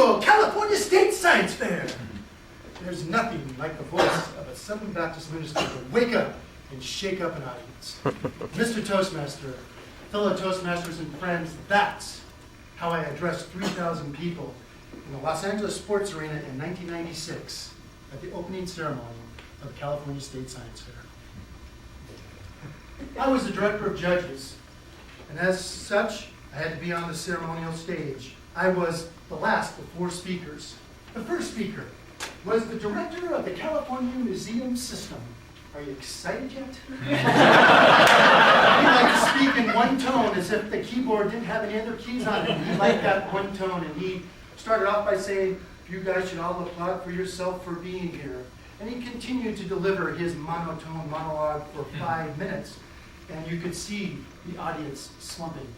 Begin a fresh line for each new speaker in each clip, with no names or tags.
annual California State Science Fair. There's nothing like the voice of a Southern Baptist minister to wake up and shake up an audience. Mr. Toastmaster, fellow Toastmasters and friends, that's how I addressed 3,000 people in the Los Angeles Sports Arena in 1996 at the opening ceremony of the California State Science Fair. I was the director of judges, and as such, I had to be on the ceremonial stage. I was the last of 4 speakers. The first speaker was the director of the California Museum System. Are you excited yet? He liked to speak in one tone as if the keyboard didn't have any other keys on it. He liked that one tone, and he started off by saying, "You guys should all applaud for yourself for being here." And he continued to deliver his monotone monologue for 5 minutes. And you could see the audience slumping.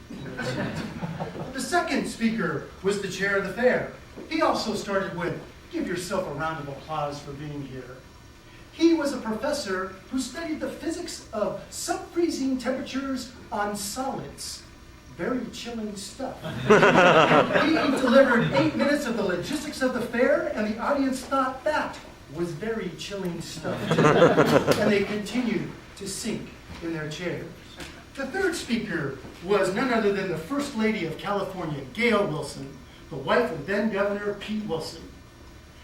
The second speaker was the chair of the fair. He also started with, "Give yourself a round of applause for being here." He was a professor who studied the physics of sub-freezing temperatures on solids. Very chilling stuff. He delivered 8 minutes of the logistics of the fair, and the audience thought that was very chilling stuff. And they continued to sink in their chairs. The third speaker was none other than the First Lady of California, Gail Wilson, the wife of then Governor Pete Wilson.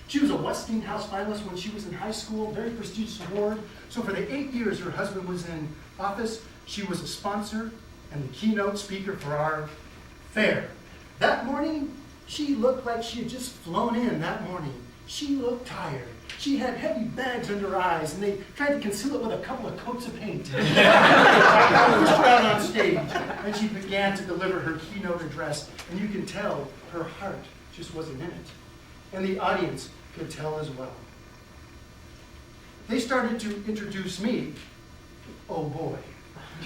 She was a Westinghouse finalist when she was in high school, very prestigious award. So for the 8 years her husband was in office, she was a sponsor and the keynote speaker for our fair. That morning, she looked like she had just flown in that morning. She looked tired. She had heavy bags under her eyes, and they tried to conceal it with a couple of coats of paint. She pushed her out on stage, and she began to deliver her keynote address, and you can tell her heart just wasn't in it. And the audience could tell as well. They started to introduce me. Oh boy.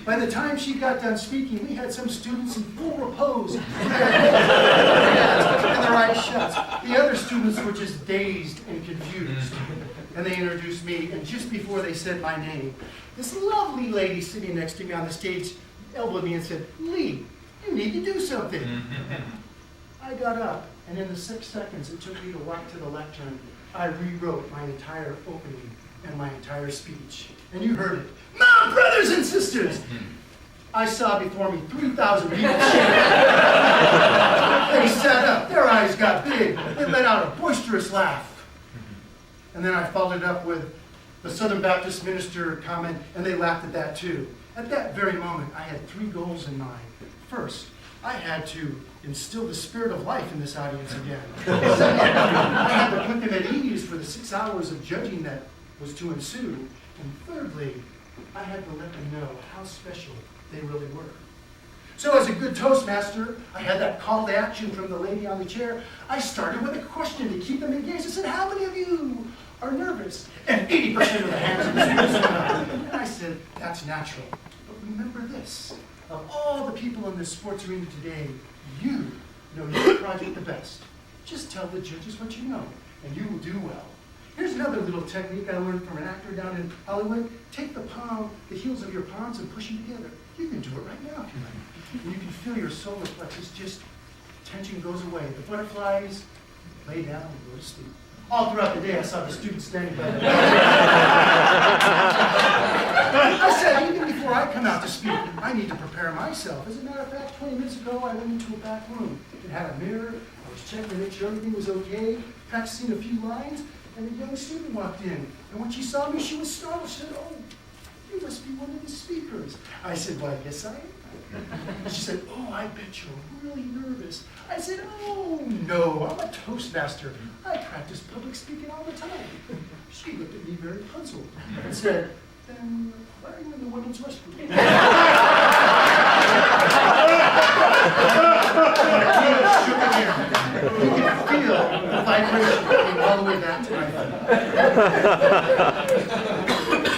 By the time she got done speaking, we had some students in full repose and their eyes shut. The other students were just dazed and confused. And they introduced me, and just before they said my name, this lovely lady sitting next to me on the stage elbowed me and said, "Lee, you need to do something." I got up, and in the 6 seconds it took me to walk to the lectern, I rewrote my entire opening and my entire speech. And you heard it. "Mom, brothers and sisters!" I saw before me 3,000 people shaking. They sat up, their eyes got big, they let out a boisterous laugh. And then I followed up with the Southern Baptist minister comment, and they laughed at that too. At that very moment, I had 3 goals in mind. First, I had to instill the spirit of life in this audience again. Second, I had to put them at ease for the 6 hours of judging that was to ensue. And thirdly, I had to let them know how special they really were. So as a good Toastmaster, I had that call to action from the lady on the chair. I started with a question to keep them engaged. I said, "How many of you are nervous?" And 80% of the hands in the students went up. And I said, "That's natural. But remember this, of all the people in this sports arena today, you know your project the best. Just tell the judges what you know, and you will do well." Here's another little technique I learned from an actor down in Hollywood. Take the heels of your palms and push them together. You can do it right now if you like. And you can feel your solar plexus, just tension goes away. The butterflies lay down and go to sleep. All throughout the day, I saw the students standing by the door. I said, even before I come out to speak, I need to prepare myself. As a matter of fact, 20 minutes ago, I went into a back room. It had a mirror. I was checking to make sure everything was okay, practicing a few lines, and a young student walked in. And when she saw me, she was startled. She said, "Oh, you must be one of the speakers." I said, "Why, yes, I am." She said, "Oh, I bet you're really nervous." I said, "Oh, no, I'm a Toastmaster. I practice public speaking all the time." She looked at me very puzzled and said, "Then why are you in the women's restroom?" Shook again. You can feel the vibration came all the way back to my feet.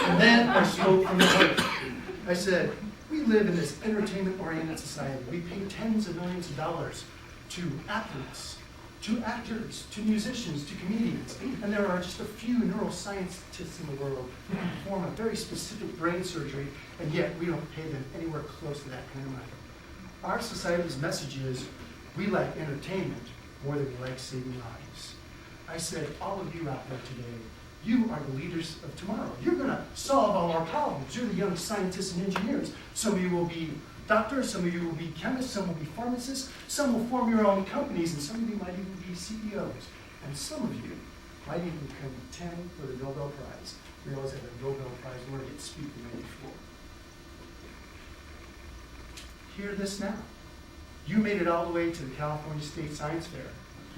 And then I spoke from the heart. I said, "We live in this entertainment-oriented society. We pay tens of millions of dollars to athletes, to actors, to musicians, to comedians. And there are just a few neuroscientists in the world who can perform a very specific brain surgery, and yet we don't pay them anywhere close to that kind of money. Our society's message is, we like entertainment, more than we like saving lives. I said, all of you out there today, you are the leaders of tomorrow. You're going to solve all our problems. You're the young scientists and engineers. Some of you will be doctors, some of you will be chemists, some will be pharmacists, some will form your own companies, and some of you might even be CEOs. And some of you might even contend for the Nobel Prize. Realize that the Nobel Prize will get to speak the night before. Hear this now. You made it all the way to the California State Science Fair.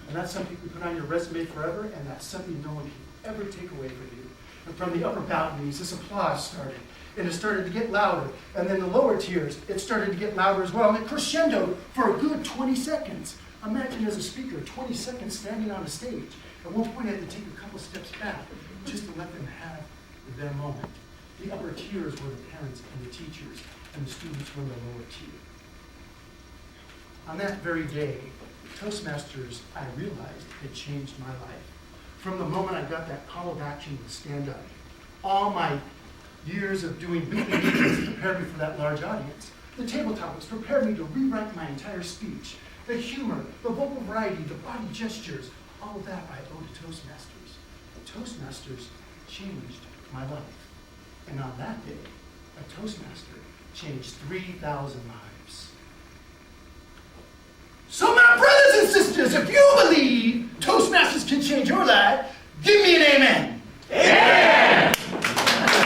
And that's something you put on your resume forever, and that's something no one can ever take away from you. And from the upper balconies, this applause started. And it started to get louder. And then the lower tiers, it started to get louder as well. And it crescendoed for a good 20 seconds. Imagine as a speaker, 20 seconds standing on a stage. At one point, I had to take a couple steps back just to let them have their moment. The upper tiers were the parents and the teachers, and the students were in the lower tier. On that very day, Toastmasters, I realized, had changed my life. From the moment I got that call of action to stand up, all my years of doing weekly meetings prepared me for that large audience. The table topics prepared me to rewrite my entire speech. The humor, the vocal variety, the body gestures, all of that I owe to Toastmasters. Toastmasters changed my life. And on that day, a Toastmaster changed 3,000 lives. So my brothers and sisters, if you believe Toastmasters can change your life, give me an amen. Amen.